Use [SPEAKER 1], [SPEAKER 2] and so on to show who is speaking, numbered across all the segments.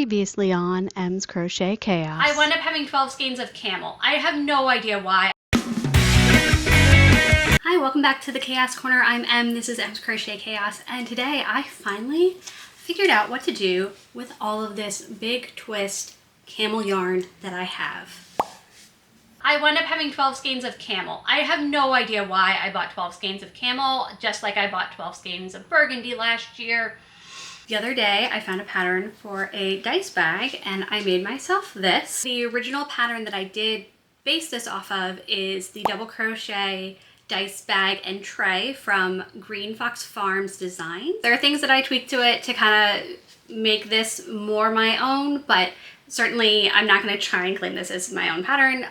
[SPEAKER 1] Previously on M's Crochet Chaos.
[SPEAKER 2] I wound up having 12 skeins of camel. I have no idea why. Hi, welcome back to the Chaos Corner. I'm Em, this is M's Crochet Chaos, and today I finally figured out what to do with all of this big twist camel yarn that I have. I wound up having 12 skeins of camel. I have no idea why I bought 12 skeins of camel, just like I bought 12 skeins of burgundy last year. The other day I found a pattern for a dice bag and I made myself this. The original pattern that I did base this off of is the double crochet dice bag and tray from Green Fox Farms Design. There are things that I tweaked to it to kind of make this more my own, but certainly I'm not going to try and claim this as my own pattern.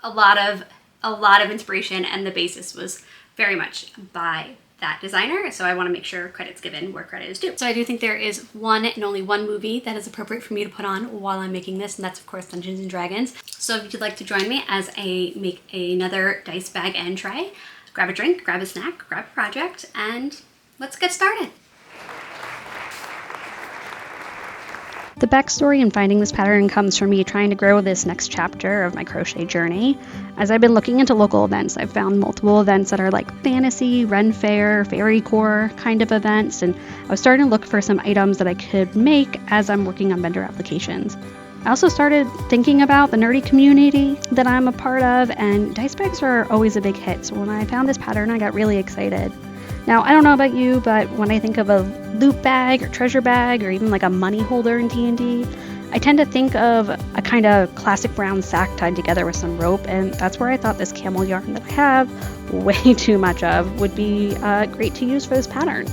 [SPEAKER 2] A lot of inspiration, and the basis was very much by that designer, so I want to make sure credit's given where credit is due. So I do think there is one and only one movie that is appropriate for me to put on while I'm making this, and that's of course Dungeons and Dragons. So if you'd like to join me as I make another dice bag and tray, grab a drink, grab a snack, grab a project, and let's get started.
[SPEAKER 1] The backstory in finding this pattern comes from me trying to grow this next chapter of my crochet journey. As I've been looking into local events, I've found multiple events that are like fantasy, Ren Faire, fairy core kind of events, and I was starting to look for some items that I could make as I'm working on vendor applications. I also started thinking about the nerdy community that I'm a part of, and dice bags are always a big hit, so when I found this pattern I got really excited. Now, I don't know about you, but when I think of a loot bag or treasure bag or even like a money holder in DnD, I tend to think of a kind of classic brown sack tied together with some rope, and that's where I thought this camel yarn that I have way too much of would be great to use for this pattern.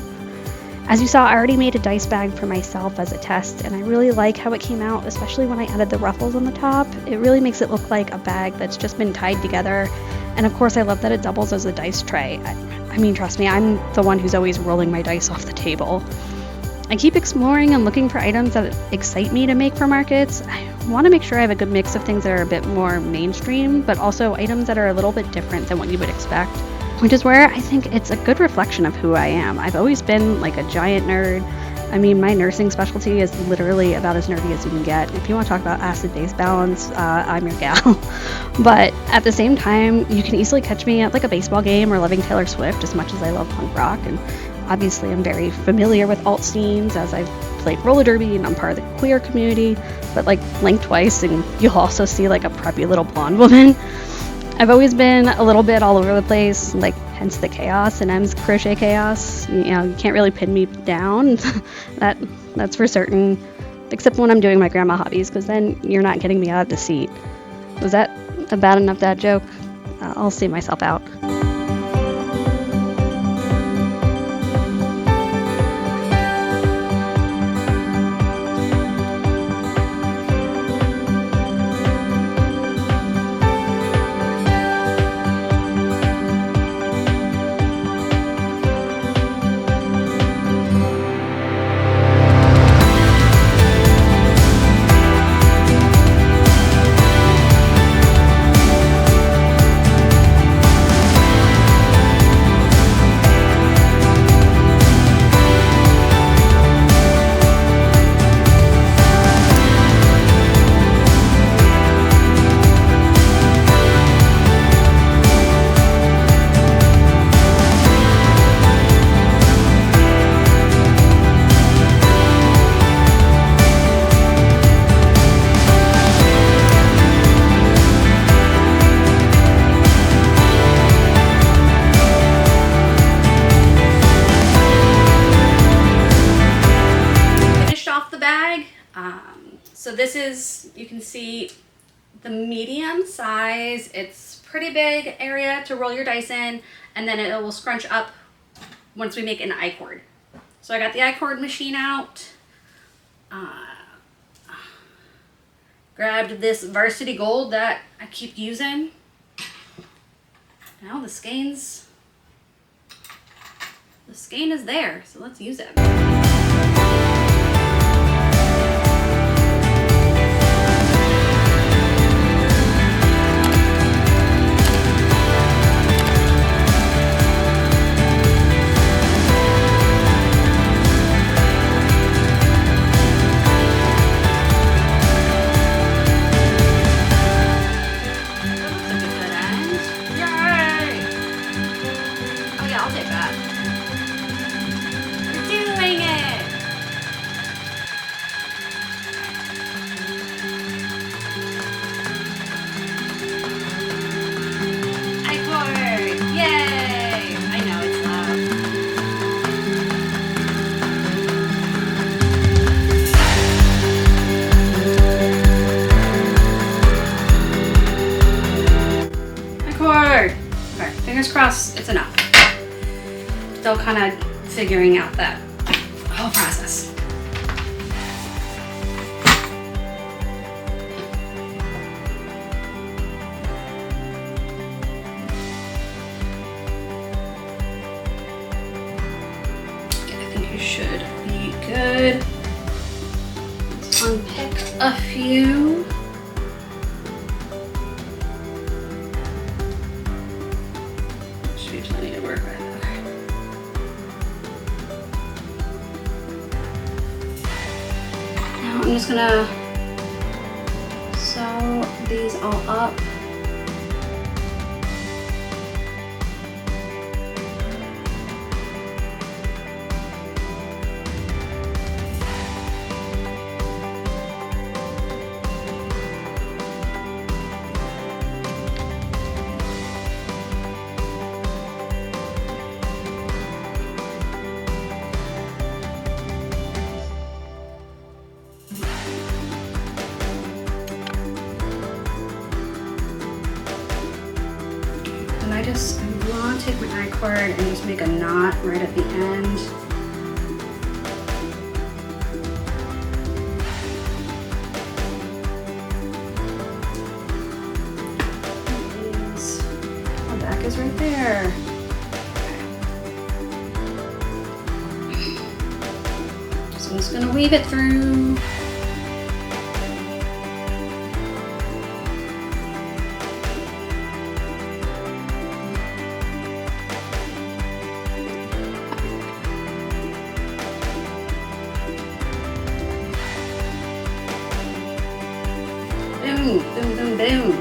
[SPEAKER 1] As you saw, I already made a dice bag for myself as a test, and I really like how it came out, especially when I added the ruffles on the top. It really makes it look like a bag that's just been tied together, and of course I love that it doubles as a dice tray. I mean, trust me, I'm the one who's always rolling my dice off the table. I keep exploring and looking for items that excite me to make for markets. I want to make sure I have a good mix of things that are a bit more mainstream, but also items that are a little bit different than what you would expect, which is where I think it's a good reflection of who I am. I've always been like a giant nerd. I mean, my nursing specialty is literally about as nerdy as you can get. If you want to talk about acid-base balance, I'm your gal. But at the same time, you can easily catch me at like a baseball game or loving Taylor Swift as much as I love punk rock. And obviously I'm very familiar with alt scenes as I've played roller derby and I'm part of the queer community, but like blink twice and you'll also see like a preppy little blonde woman. I've always been a little bit all over the place, like hence the chaos and M's Crochet Chaos. You know, you can't really pin me down. That's for certain, except when I'm doing my grandma hobbies, because then you're not getting me out of the seat. Was that a bad enough dad joke? I'll see myself out.
[SPEAKER 2] So this is, you can see the medium size. It's pretty big area to roll your dice in, and then it will scrunch up once we make an I-cord. So I got the I-cord machine out. Grabbed this Varsity Gold that I keep using. Now the skein is there, so let's use it. still kind of figuring out that whole process. Should be good. Let's unpick a few. Should be plenty to work with. Now I'm just gonna sew these all up. I want to take my I-cord and just make a knot right at the end. The back is right there. So I'm just going to weave it through. Boom, boom, boom, boom.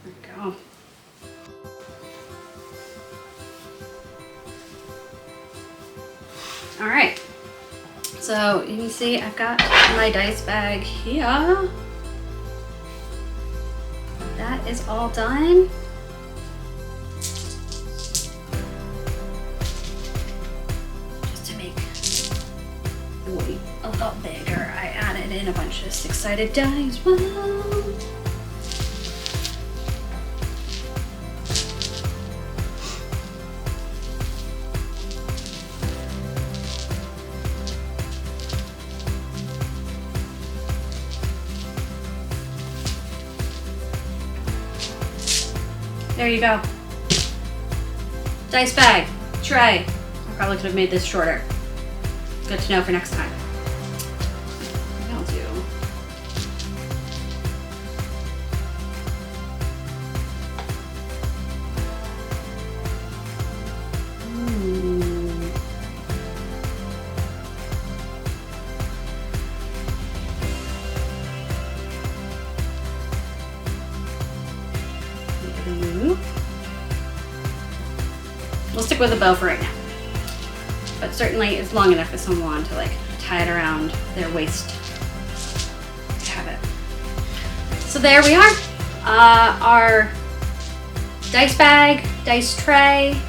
[SPEAKER 2] There we go. All right. So you can see I've got my dice bag here. That is all done. Just to make the weight a lot bigger, I added in a bunch of six-sided die as well. There you go. Dice bag, tray. I probably could have made this shorter. Good to know for next time. I'll do. We'll stick with a bow for right now, but certainly it's long enough if someone wanted to like tie it around their waist to have it. So there we are, our dice bag, dice tray,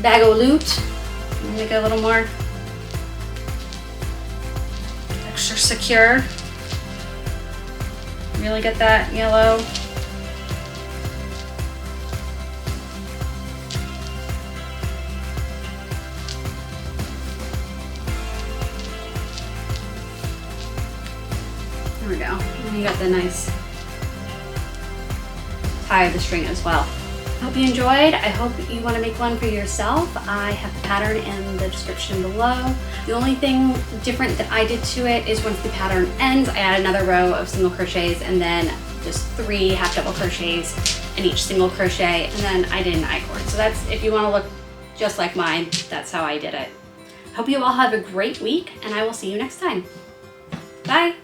[SPEAKER 2] bag of loot. Make it a little more extra secure. Really get that yellow. There we go. And you got the nice tie of the string as well. Hope you enjoyed. I hope you want to make one for yourself. I have the pattern in the description below. The only thing different that I did to it is once the pattern ends, I add another row of single crochets and then just 3 half double crochets in each single crochet, and then I did an I-cord. So that's, if you want to look just like mine, that's how I did it. Hope you all have a great week, and I will see you next time. Bye.